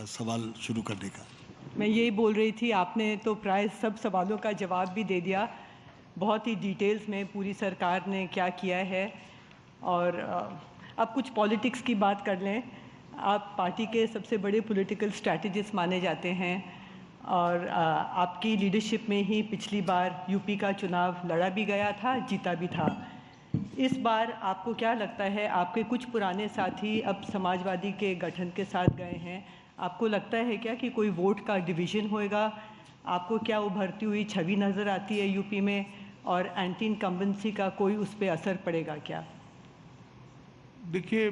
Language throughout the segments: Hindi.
सवाल शुरू करने का। मैं यही बोल रही थी, आपने तो प्राय सब सवालों का जवाब भी दे दिया, बहुत ही डिटेल्स में पूरी सरकार ने क्या किया है। और अब कुछ पॉलिटिक्स की बात कर लें। आप पार्टी के सबसे बड़े पॉलिटिकल स्ट्रैटेजिस्ट माने जाते हैं और आपकी लीडरशिप में ही पिछली बार यूपी का चुनाव लड़ा भी गया था, जीता भी था। इस बार आपको क्या लगता है, आपके कुछ पुराने साथी अब समाजवादी के गठन के साथ गए हैं, आपको लगता है क्या कि कोई वोट का डिवीज़न होएगा? आपको क्या उभरती हुई छवि नज़र आती है यूपी में, और एंटी इनकम्बेंसी का कोई उस पर असर पड़ेगा क्या? देखिए,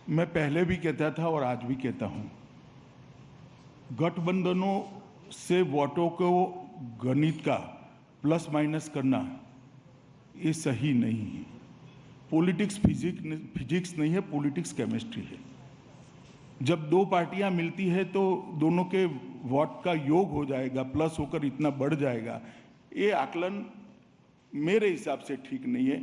मैं पहले भी कहता था और आज भी कहता हूं, गठबंधनों से वोटों को गणित का प्लस माइनस करना ये सही नहीं है। पॉलिटिक्स फिजिक्स नहीं है, पॉलिटिक्स केमिस्ट्री है। जब दो पार्टियां मिलती है तो दोनों के वोट का योग हो जाएगा, प्लस होकर इतना बढ़ जाएगा, ये आकलन मेरे हिसाब से ठीक नहीं है।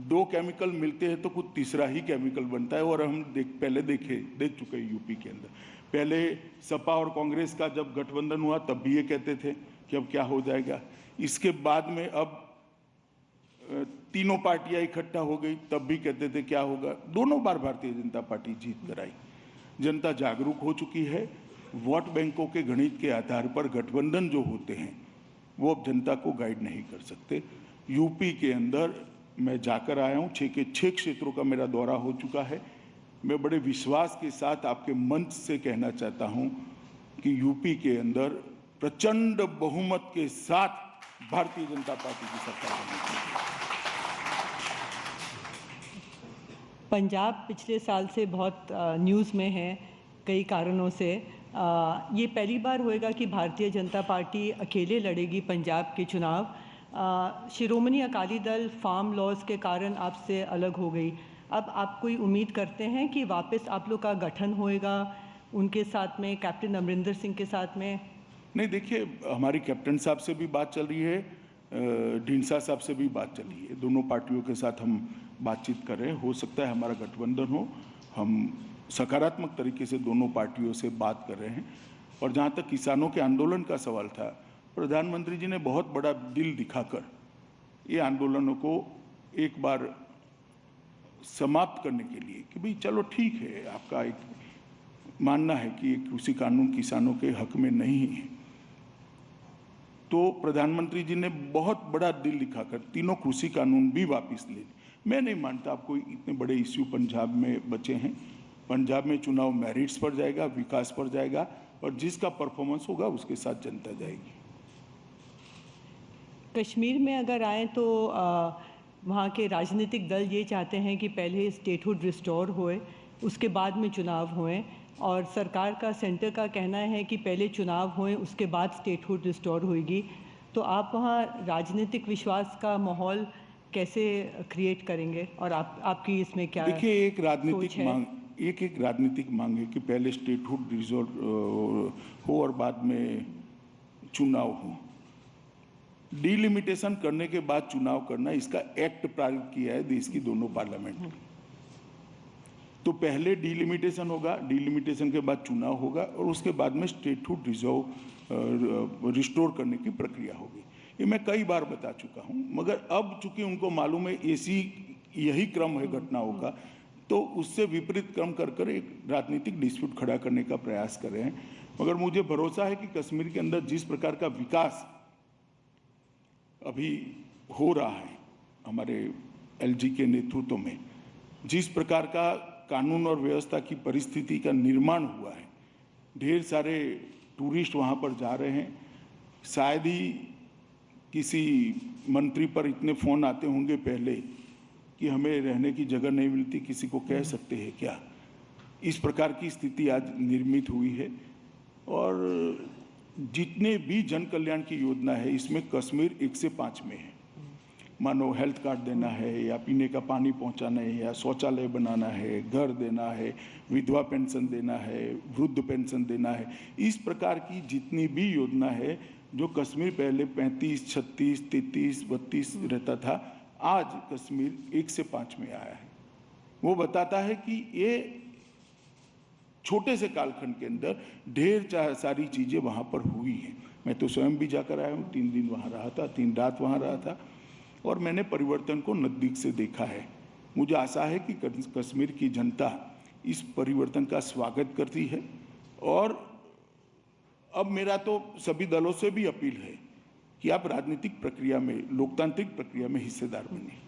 दो केमिकल मिलते हैं तो कुछ तीसरा ही केमिकल बनता है, और हम पहले देख चुके हैं यूपी के अंदर। पहले सपा और कांग्रेस का जब गठबंधन हुआ तब भी ये कहते थे कि अब क्या हो जाएगा। इसके बाद में अब तीनों पार्टियां इकट्ठा हो गई, तब भी कहते थे क्या होगा। दोनों बार भारतीय जनता पार्टी जीत कर आई। जनता जागरूक हो चुकी है। वोट बैंकों के गणित के आधार पर गठबंधन जो होते हैं वो अब जनता को गाइड नहीं कर सकते। यूपी के अंदर मैं जाकर आया हूँ, 6 के 6 क्षेत्रों का मेरा दौरा हो चुका है। मैं बड़े विश्वास के साथ आपके मंच से कहना चाहता हूँ कि यूपी के अंदर प्रचंड बहुमत के साथ भारतीय जनता पार्टी की सरकार बनेगी। पंजाब पिछले साल से बहुत न्यूज़ में है कई कारणों से। ये पहली बार होएगा कि भारतीय जनता पार्टी अकेले लड़ेगी पंजाब के चुनाव। शिरोमणि अकाली दल फार्म लॉज के कारण आपसे अलग हो गई। अब आप कोई उम्मीद करते हैं कि वापस आप लोग का गठन होएगा उनके साथ में, कैप्टन अमरिंदर सिंह के साथ में? नहीं, देखिए, हमारी कैप्टन साहब से भी बात चल रही है, ढींसा साहब से भी बात चल रही है। दोनों पार्टियों के साथ हम बातचीत कर रहे हैं। हो सकता है हमारा गठबंधन हो। हम सकारात्मक तरीके से दोनों पार्टियों से बात कर रहे हैं। और जहाँ तक किसानों के आंदोलन का सवाल था, प्रधानमंत्री जी ने बहुत बड़ा दिल दिखाकर ये आंदोलनों को एक बार समाप्त करने के लिए कि भाई चलो ठीक है, आपका एक मानना है कि कृषि कानून किसानों के हक में नहीं है, तो प्रधानमंत्री जी ने बहुत बड़ा दिल दिखाकर तीनों कृषि कानून भी वापस ले। मैं नहीं मानता आप कोई इतने बड़े इश्यू पंजाब में बचे हैं। पंजाब में चुनाव मेरिट्स पर जाएगा, विकास पर जाएगा, और जिसका परफॉर्मेंस होगा उसके साथ जनता जाएगी। कश्मीर में अगर आए तो वहाँ के राजनीतिक दल ये चाहते हैं कि पहले स्टेटहुड रिस्टोर होए, उसके बाद में चुनाव होएं, और सरकार का, सेंटर का कहना है कि पहले चुनाव होएं उसके बाद स्टेटहुड रिस्टोर होएगी। तो आप वहाँ राजनीतिक विश्वास का माहौल कैसे क्रिएट करेंगे, और आपकी इसमें क्या? देखिए, एक राजनीतिक मांग है कि पहले स्टेटहुड रिजोर्व हो और बाद में चुनाव हो। डिलिमिटेशन करने के बाद चुनाव करना, इसका एक्ट पारित किया है देश की दोनों पार्लियामेंट ने। तो पहले डिलिमिटेशन होगा, डिलिमिटेशन के बाद चुनाव होगा, और उसके बाद में स्टेटहुड रिजर्व रिस्टोर करने की प्रक्रिया होगी। ये मैं कई बार बता चुका हूं, मगर अब चूंकि उनको मालूम है यही क्रम है घटनाओं का, तो उससे विपरीत क्रम कर एक राजनीतिक डिस्प्यूट खड़ा करने का प्रयास कर रहे हैं। मगर मुझे भरोसा है कि कश्मीर के अंदर जिस प्रकार का विकास अभी हो रहा है हमारे एलजी के नेतृत्व में, जिस प्रकार का कानून और व्यवस्था की परिस्थिति का निर्माण हुआ है, ढेर सारे टूरिस्ट वहाँ पर जा रहे हैं। शायद ही किसी मंत्री पर इतने फ़ोन आते होंगे पहले कि हमें रहने की जगह नहीं मिलती, किसी को कह सकते हैं क्या? इस प्रकार की स्थिति आज निर्मित हुई है। और जितने भी जन कल्याण की योजना है, इसमें कश्मीर 1 से 5 में है। मानो हेल्थ कार्ड देना है, या पीने का पानी पहुंचाना है, या शौचालय बनाना है, घर देना है, विधवा पेंशन देना है, वृद्ध पेंशन देना है। इस प्रकार की जितनी भी योजना है, जो कश्मीर पहले 35, 36, 33, 32 रहता था, आज कश्मीर 1 से 5 में आया है। वो बताता है कि ये छोटे से कालखंड के अंदर ढेर सारी चीज़ें वहाँ पर हुई हैं। मैं तो स्वयं भी जाकर आया हूँ, 3 दिन वहाँ रहा था, 3 रात वहाँ रहा था, और मैंने परिवर्तन को नज़दीक से देखा है। मुझे आशा है कि कश्मीर की जनता इस परिवर्तन का स्वागत करती है, और अब मेरा तो सभी दलों से भी अपील है कि आप राजनीतिक प्रक्रिया में, लोकतांत्रिक प्रक्रिया में हिस्सेदार बने।